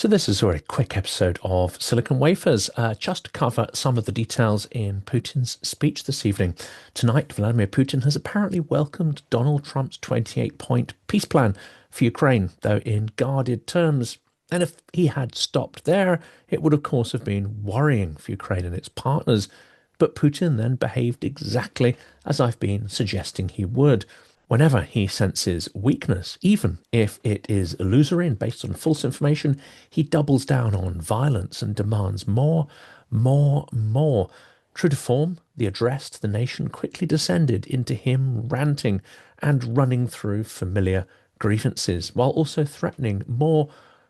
So this is a very quick episode of Silicon Wafers, just to cover some of the details in Putin's speech this evening. Tonight, Vladimir Putin has apparently welcomed Donald Trump's 28-point peace plan for Ukraine, though in guarded terms. And if he had stopped there, it would of course have been worrying for Ukraine and its partners. But Putin then behaved exactly as I've been suggesting he would. Whenever he senses weakness, even if it is illusory and based on false information, he doubles down on violence and demands more, more, more. True to form, the address to the nation quickly descended into him ranting and running through familiar grievances, while also threatening more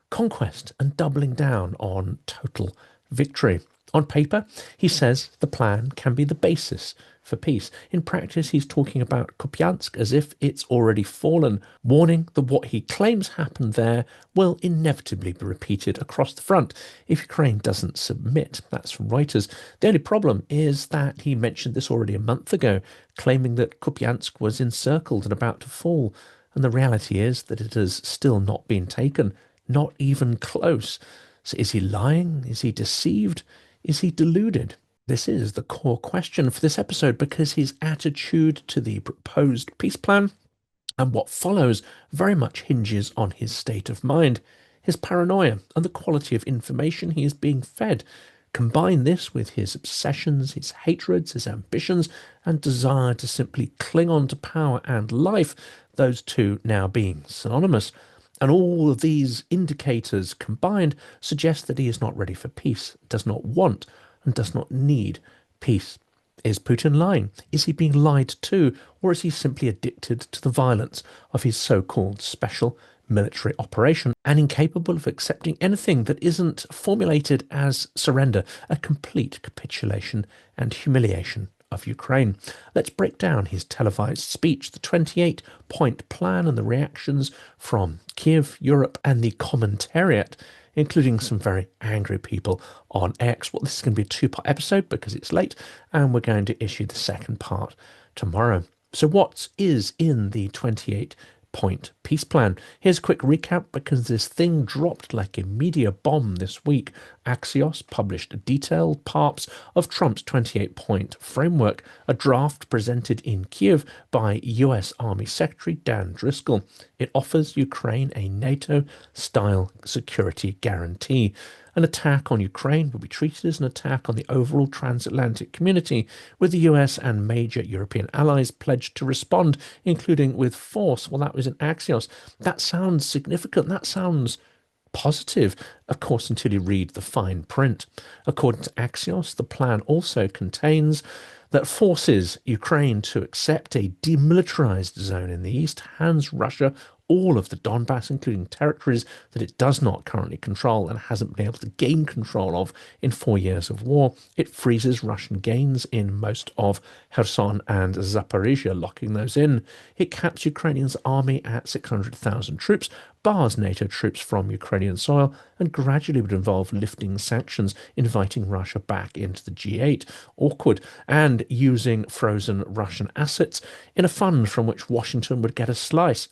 conquest and doubling down on total victory. On paper, he says the plan can be the basis for peace. In practice, he's talking about Kupiansk as if it's already fallen, warning that what he claims happened there will inevitably be repeated across the front if Ukraine doesn't submit. That's from Reuters. The only problem is that he mentioned this already a month ago, claiming that Kupiansk was encircled and about to fall. And the reality is that it has still not been taken, not even close. So is he lying? Is he deceived? Is he deluded? This is the core question for this episode because his attitude to the proposed peace plan and what follows very much hinges on his state of mind, his paranoia, and the quality of information he is being fed. Combine this with his obsessions, his hatreds, his ambitions, and desire to simply cling on to power and life, those two now being synonymous. And all of these indicators combined suggest that he is not ready for peace, does not want and does not need peace. Is Putin lying? Is he being lied to? Or is he simply addicted to the violence of his so-called special military operation and incapable of accepting anything that isn't formulated as surrender, a complete capitulation and humiliation of Ukraine? Let's break down his televised speech, the 28-point plan and the reactions from Kiev, Europe and the commentariat, including some very angry people on X. Well, this is going to be a two-part episode because it's late, and we're going to issue the second part tomorrow. So what is in the 28-point peace plan? Here's a quick recap because this thing dropped like a media bomb this week. Axios published detailed parts of Trump's 28-point framework, a draft presented in Kiev by US Army Secretary Dan Driscoll. It offers Ukraine a NATO-style security guarantee. An attack on Ukraine will be treated as an attack on the overall transatlantic community, with the US and major European allies pledged to respond, including with force. Well, that was in Axios. That sounds significant. That sounds positive, of course, until you read the fine print. According to Axios, the plan also contains that forces Ukraine to accept a demilitarized zone in the east, hands Russia all of the Donbass, including territories that it does not currently control and hasn't been able to gain control of in 4 years of war. It freezes Russian gains in most of Kherson and Zaporizhia, locking those in. It caps Ukrainian's army at 600,000 troops, bars NATO troops from Ukrainian soil, and gradually would involve lifting sanctions, inviting Russia back into the G8. Awkward. And using frozen Russian assets in a fund from which Washington would get a slice.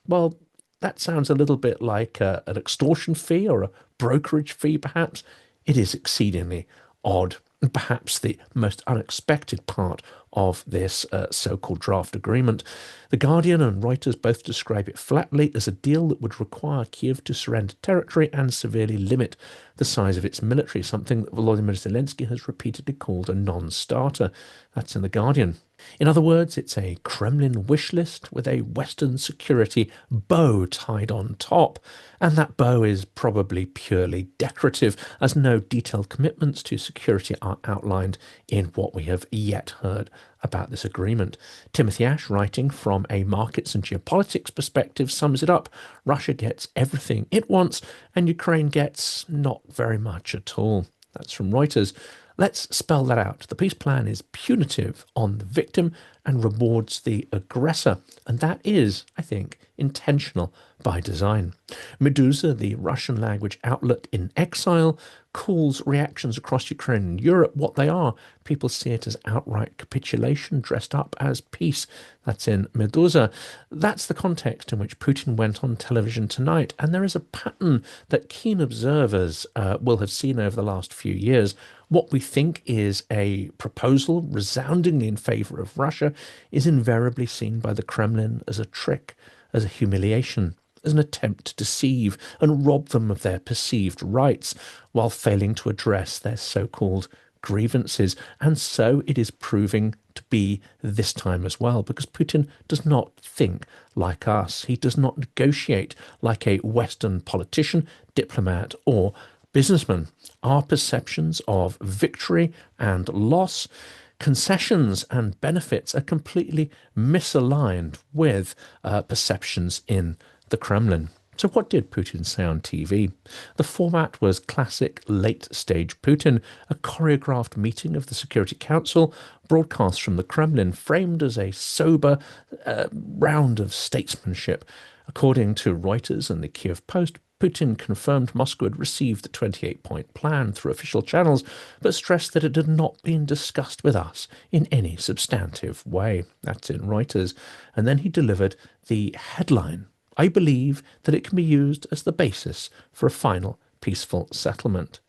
Well, that sounds a little bit like an extortion fee or a brokerage fee, perhaps. It is exceedingly odd, and perhaps the most unexpected part of this so-called draft agreement. The Guardian and Reuters both describe it flatly as a deal that would require Kiev to surrender territory and severely limit the size of its military, something that Volodymyr Zelensky has repeatedly called a non-starter. That's in The Guardian. In other words, it's a Kremlin wish list with a Western security bow tied on top. And that bow is probably purely decorative, as no detailed commitments to security are outlined in what we have yet heard about this agreement. Timothy Ash, writing from a markets and geopolitics perspective, sums it up. Russia gets everything it wants, and Ukraine gets not very much at all. That's from Reuters. Let's spell that out. The peace plan is punitive on the victim and rewards the aggressor. And that is, I think, intentional by design. Medusa, the Russian language outlet in exile, calls reactions across Ukraine and Europe what they are. People see it as outright capitulation dressed up as peace. That's in Medusa. That's the context in which Putin went on television tonight. And there is a pattern that keen observers will have seen over the last few years. What we think is a proposal resoundingly in favor of Russia is invariably seen by the Kremlin as a trick, as a humiliation, as an attempt to deceive and rob them of their perceived rights while failing to address their so-called grievances. And so it is proving to be this time as well, because Putin does not think like us. He does not negotiate like a Western politician, diplomat, or businessman. Our perceptions of victory and loss, concessions and benefits are completely misaligned with perceptions in the Kremlin. So what did Putin say on TV? The format was classic late-stage Putin, a choreographed meeting of the Security Council, broadcast from the Kremlin, framed as a sober round of statesmanship. According to Reuters and the Kiev Post, Putin confirmed Moscow had received the 28-point plan through official channels, but stressed that it had not been discussed with us in any substantive way. That's in Reuters. And then he delivered the headline: I believe that it can be used as the basis for a final peaceful settlement.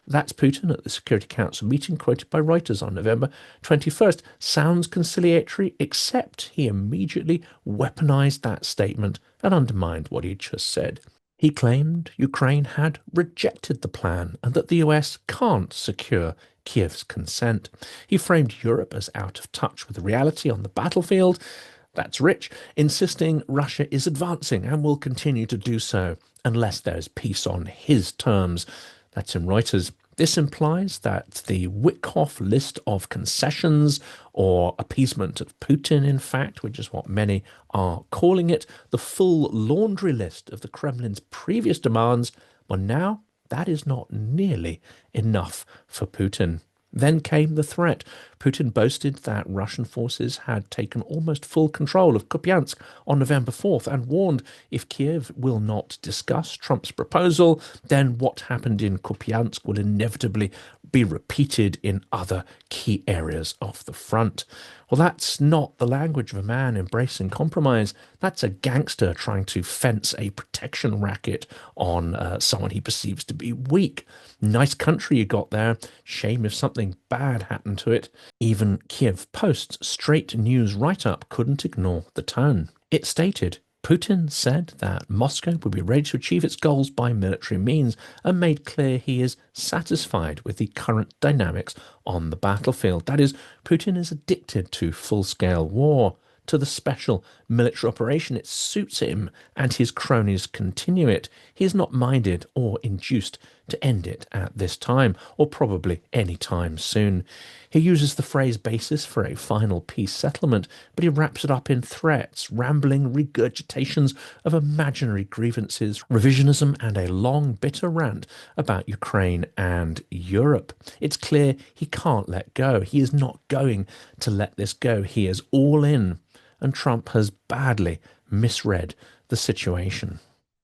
That's Putin at the Security Council meeting, quoted by Reuters on November 21st. Sounds conciliatory, except he immediately weaponized that statement and undermined what he'd just said. He claimed Ukraine had rejected the plan and that the US can't secure Kiev's consent. He framed Europe as out of touch with reality on the battlefield. That's rich, insisting Russia is advancing and will continue to do so unless there's peace on his terms. That's in Reuters. This implies that the Witkoff list of concessions, or appeasement of Putin, in fact, which is what many are calling it, the full laundry list of the Kremlin's previous demands, well, now that is not nearly enough for Putin. Then came the threat. Putin boasted that Russian forces had taken almost full control of Kupiansk on November 4th and warned if Kiev will not discuss Trump's proposal, then what happened in Kupiansk will inevitably be repeated in other key areas of the front. Well, that's not the language of a man embracing compromise. That's a gangster trying to fence a protection racket on someone he perceives to be weak. Nice country you got there. Shame if something bad happened to it. Even Kiev Post's straight news write-up couldn't ignore the tone. It stated, Putin said that Moscow would be ready to achieve its goals by military means and made clear he is satisfied with the current dynamics on the battlefield. That is, Putin is addicted to full-scale war, to the special military operation. It suits him, and his cronies continue it. He is not minded or induced to end it at this time, or probably any time soon. He uses the phrase basis for a final peace settlement, but he wraps it up in threats, rambling regurgitations of imaginary grievances, revisionism, and a long, bitter rant about Ukraine and Europe. It's clear he can't let go. He is not going to let this go. He is all in, and Trump has badly misread the situation.